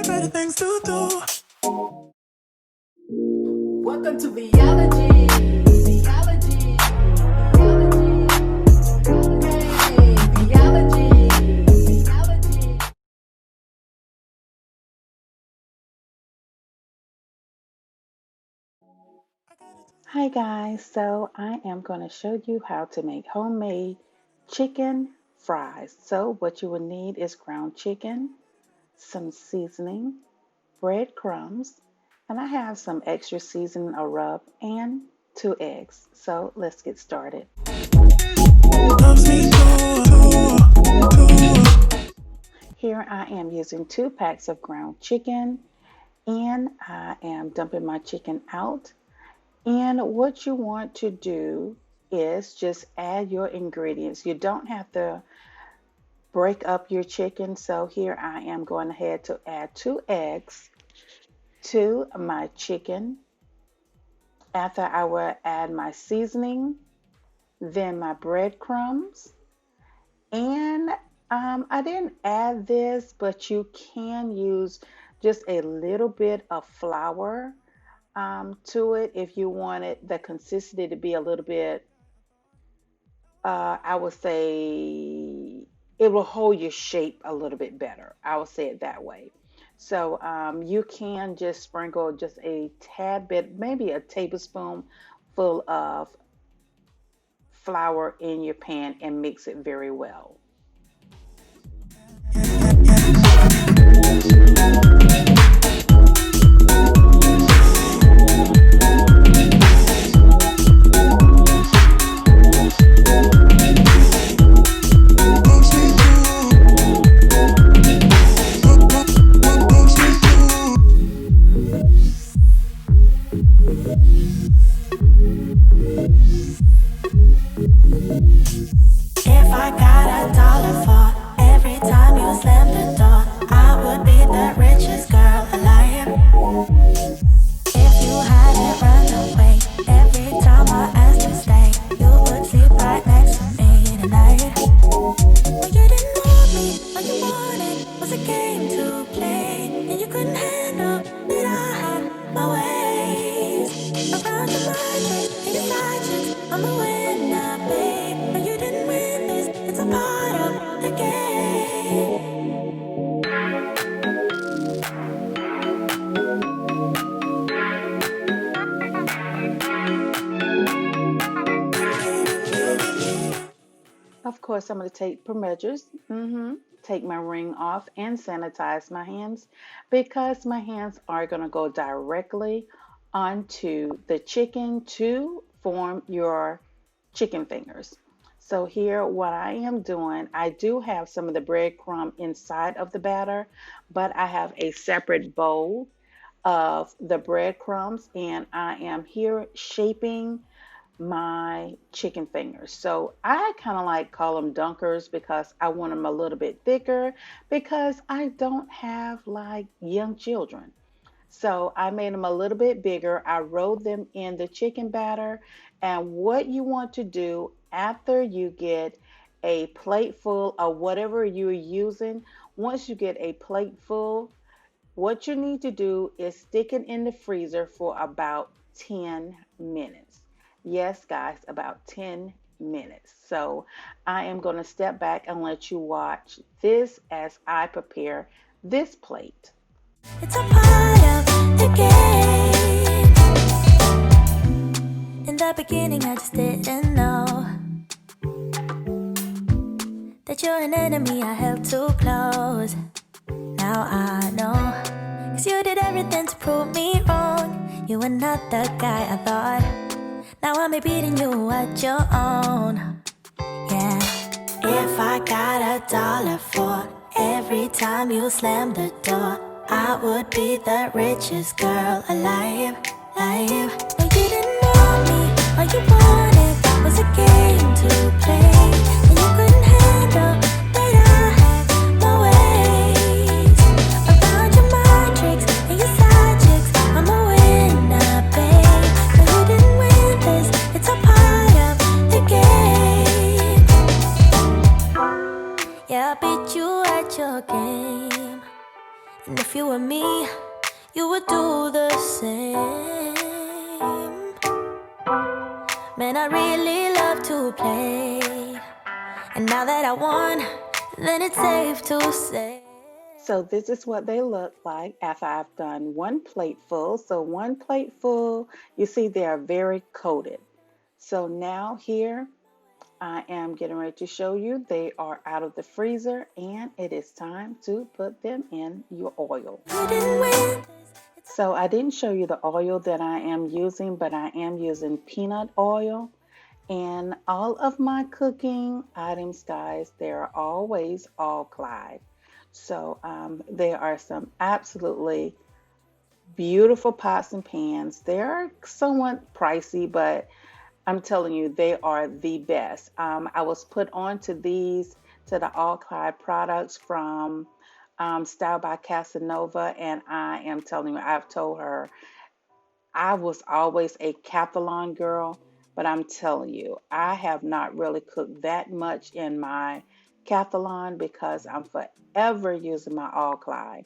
there better things to do. Welcome to Biology. Biology. Biology. Biology. Hi guys, so I am going to show you how to make homemade chicken fries. So what you will need is ground chicken, some seasoning, breadcrumbs, and I have some extra seasoning or rub and 2 eggs. So let's get started. Loves me Here I am using 2 packs of ground chicken and I am dumping my chicken out. And what you want to do is just add your ingredients. You don't have to break up your chicken. So here I am going ahead to add 2 eggs to my chicken. After I will add my seasoning, then my breadcrumbs. And I didn't add this, but you can use just a little bit of flour to it if you wanted the consistency to be a little bit, I would say it will hold your shape a little bit better. I will say it that way. So you can just sprinkle just a tad bit, maybe a tablespoon full of flour in your pan and mix it very well. If I got $1 for every time you slam the door, I would be the richest girl alive. If you hadn't run away every time I asked to stay, you would sleep right next to me tonight. But you didn't want me, all you wanted was a game to play, and you couldn't handle that I had my ways. Around your magic and your magic, I'm a winner, babe. But you didn't win this, it's a part of the game. Of course, I'm going to take measures. Take my ring off and sanitize my hands because my hands are going to go directly onto the chicken to form your chicken fingers. So here, what I am doing, I do have some of the breadcrumb inside of the batter, but I have a separate bowl of the breadcrumbs and I am here shaping my chicken fingers. So I kind of like call them dunkers because I want them a little bit thicker because I don't have like young children. So I made them a little bit bigger. I rolled them in the chicken batter. And what you want to do after you get a plate full of whatever you're using, once you get a plate full, what you need to do is stick it in the freezer for about 10 minutes. Yes, guys, about 10 minutes. So I am going to step back and let you watch this as I prepare this plate. It's a part of the game. In the beginning, I just didn't know that you're an enemy I held too close. Now I know, 'cause you did everything to prove me wrong. You were not the guy I thought. Now I'm beating you at your own. Yeah. If I got $1 for every time you slam the door, I would be the richest girl alive. But you didn't want me, all you wanted was a game to play, and you couldn't handle that I had my ways. Around your mind tricks and your side chicks, I'm a winner, babe. But you didn't win this, it's a part of the game. Yeah, I beat you at your game. And if you you were me, you would do the same. Man, I really love to play. And now that I won, then it's safe to say. So this is what they look like after I've done one plate full. So one plate full, you see they are very coated. So now here I am getting ready to show you they are out of the freezer and it is time to put them in your oil. So I didn't show you the oil that I am using, but I am using peanut oil. And all of my cooking items, guys, they're always all Clyde. So there are some absolutely beautiful pots and pans. They're somewhat pricey, but I'm telling you, they are the best. I was put onto these, to the All Clyde products from Style by Casanova, and I am telling you, I've told her I was always a Cathalon girl, but I'm telling you, I have not really cooked that much in my Cathalon because I'm forever using my All Clyde.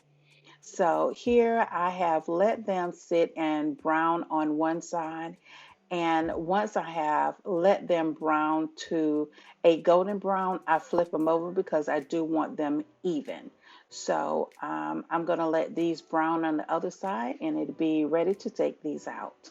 So here I have let them sit and brown on one side. And once I have let them brown to a golden brown, I flip them over because I do want them even. So I'm going to let these brown on the other side and it'll be ready to take these out.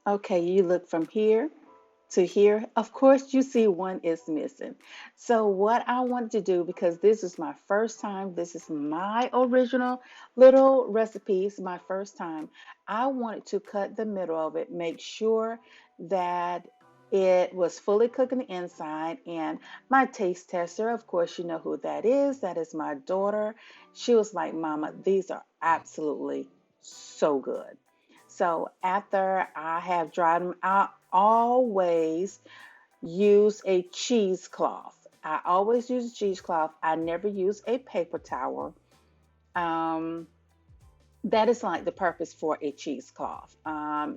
Okay, you look from here to here. Of course, you see one is missing. So what I want to do, because this is my first time, this is my original little recipe, it's my first time. I wanted to cut the middle of it, make sure that it was fully cooked on the inside. And my taste tester, of course, you know who that is. That is my daughter. She was like, Mama, these are absolutely so good. So after I have dried them, I always use a cheesecloth. I always use a cheesecloth. I never use a paper towel. Um, that is like the purpose for a cheesecloth.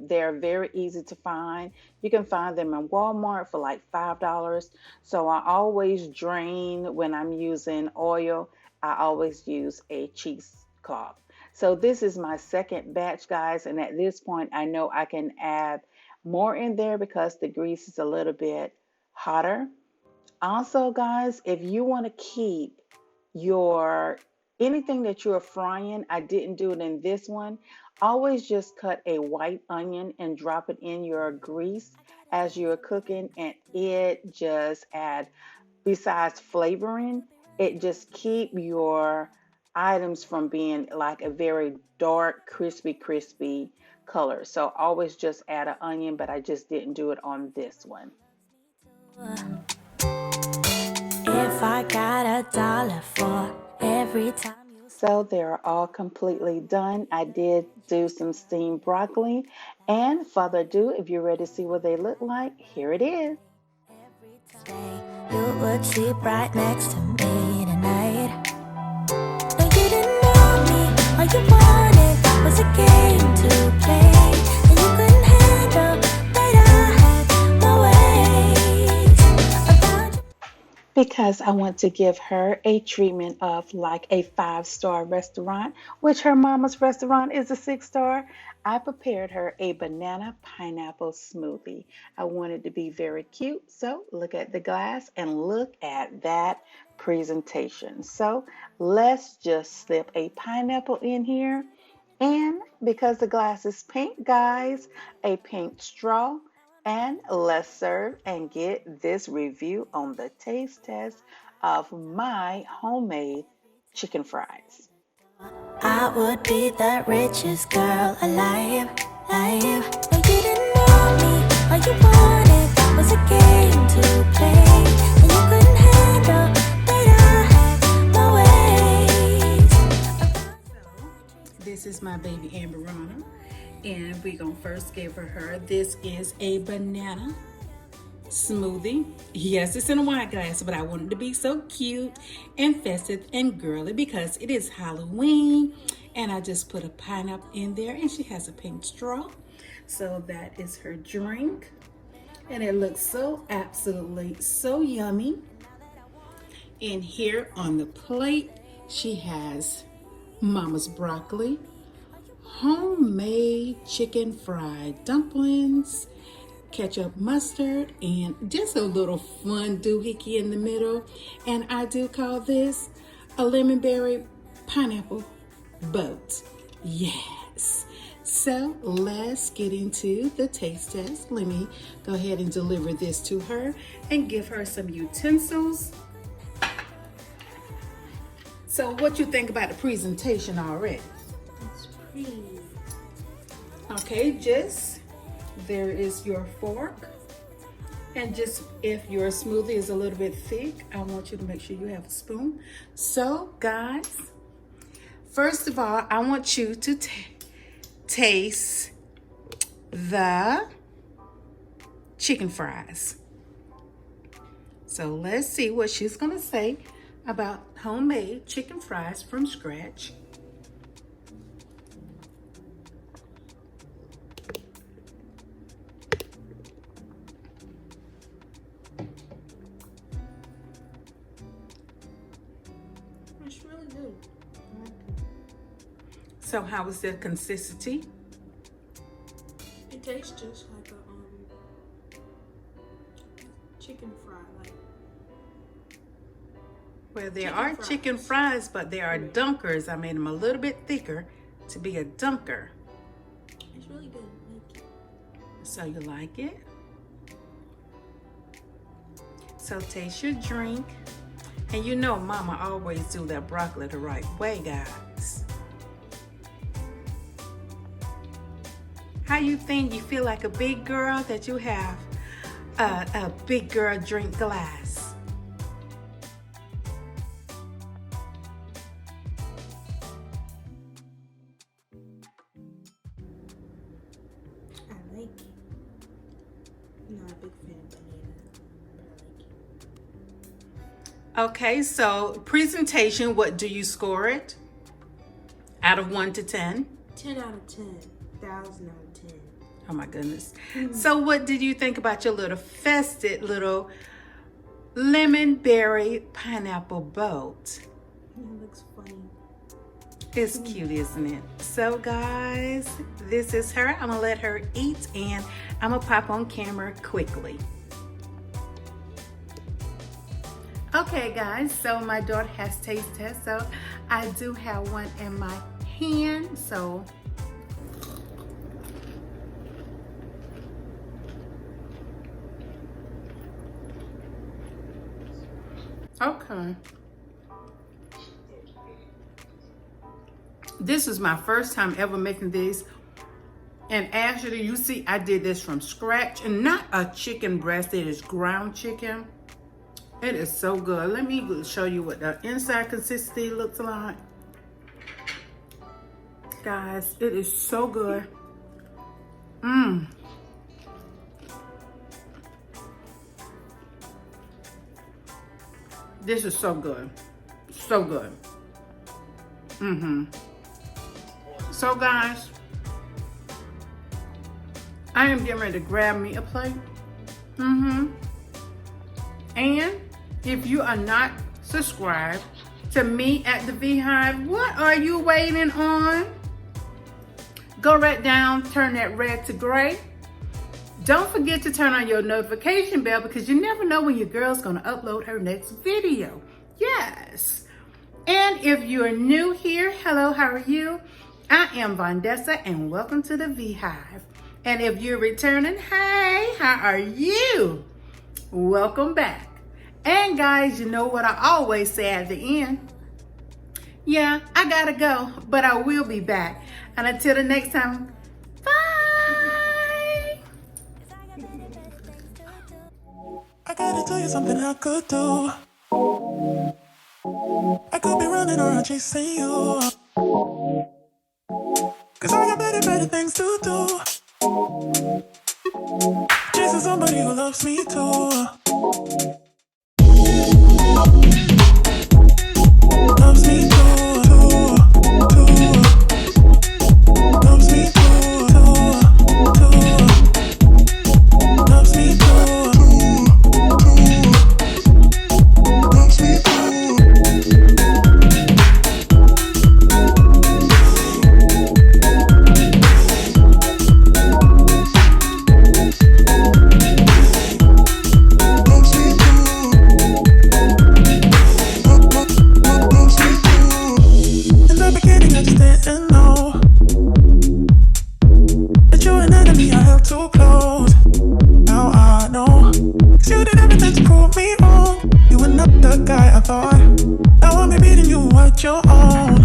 They're very easy to find. You can find them in Walmart for like $5. So I always drain when I'm using oil. I always use a cheesecloth. So this is my second batch, guys, and at this point I know I can add more in there because the grease is a little bit hotter. Also, guys, if you want to keep your anything that you're frying, I didn't do it in this one, always just cut a white onion and drop it in your grease as you're cooking, and it just add, besides flavoring, it just keep your items from being like a very dark, crispy color. So always just add an onion, but I just didn't do it on this one. If I got $1 for every time you... So they're all completely done. I did do some steamed broccoli. And further ado, if you're ready to see what they look like, here it is. You would sleep right next to me tonight. No, you didn't want me. All you wanted was a game to play, and you couldn't handle because I want to give her a treatment of like a five-star restaurant, which her mama's restaurant is a six-star. I prepared her a banana pineapple smoothie. I wanted to be very cute, so look at the glass and look at that presentation. So let's just slip a pineapple in here. And because the glass is pink, guys, a pink straw. And let's serve and get this review on the taste test of my homemade chicken fries. I would be the richest girl alive, alive. But you didn't want me, all you wanted was a game to play. And you couldn't handle that I had my ways. This is my baby Amberona, and we're gonna first give her. This is a banana smoothie. Yes, it's in a wine glass, but I wanted to be so cute and festive and girly because it is Halloween, and I just put a pineapple in there, and she has a pink straw. So that is her drink, and it looks so absolutely so yummy. And here on the plate, she has Mama's broccoli, homemade chicken fried dumplings, ketchup, mustard, and just a little fun doohickey in the middle. And I do call this a lemon berry pineapple boat. Yes. So let's get into the taste test. Let me go ahead and deliver this to her and give her some utensils. So what you think about the presentation already? It's pretty. Okay, just there is your fork. And just if your smoothie is a little bit thick, I want you to make sure you have a spoon. So guys, first of all, I want you to taste the chicken fries. So let's see what she's gonna say about homemade chicken fries from scratch. It's really good. So how is the consistency? It tastes just like a chicken fry. Like Well, there chicken are fries. chicken fries, but there are dunkers. I made them a little bit thicker to be a dunker. it's really good. Like So you like it? So taste your drink. And you know Mama always do that broccoli the right way, guys. How you think? You feel like a big girl that you have a big girl drink glass? I like it. I'm not a big fan of banana, but I like it. Okay, so presentation, what do you score it? Out of 1 to 10? 10 out of 10. 1,000 out of 10. Oh my goodness. So what did you think about your little festive little lemon berry pineapple boat? It looks funny. It's cute, isn't it? So guys, this is her. I'm gonna let her eat and I'm gonna pop on camera quickly. Okay guys, so my daughter has taste test, so I do have one in my hand, so okay. This is my first time ever making these. And actually, you see, I did this from scratch. And not a chicken breast, it is ground chicken. It is so good. Let me show you what the inside consistency looks like. Guys, it is so good. Mmm. This is so good. So good. Mm-hmm. So guys, I am getting ready to grab me a plate. Mm-hmm. And if you are not subscribed to me at the Beehive, what are you waiting on? Go right down, turn that red to gray. Don't forget to turn on your notification bell because you never know when your girl's gonna upload her next video. Yes. And if you are new here, hello, how are you? I am Vondessa and welcome to the Beehive. And if you're returning, hey, how are you? Welcome back. And guys, you know what I always say at the end? Yeah, I gotta go, but I will be back. And until the next time, bye. I gotta tell you something I could do. I could be running around chasing you. Cause I got better things to do. Chasing somebody who loves me too. Loves me too, loves me too, loves me too, loves me guy I thought. Now I'm beating you at your own.